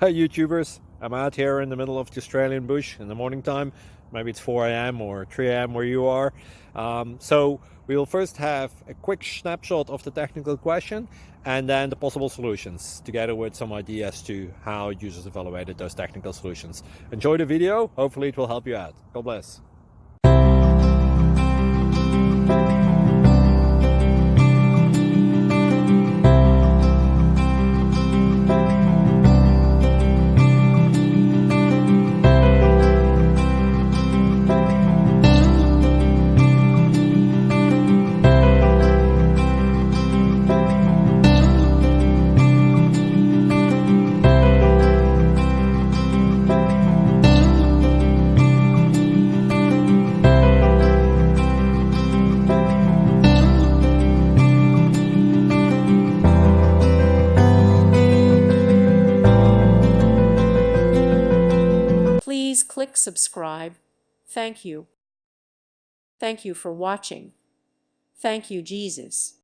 Hey YouTubers, I'm out here in the middle of the Australian bush in the morning time. Maybe it's 4 a.m. or 3 a.m. where you are. So we'll first have a quick snapshot of the technical question and then the possible solutions, together with some ideas to how users evaluated those technical solutions. Enjoy the video, hopefully it will help you out. God bless. Please click subscribe. Thank you. Thank you for watching. Thank you, Jesus.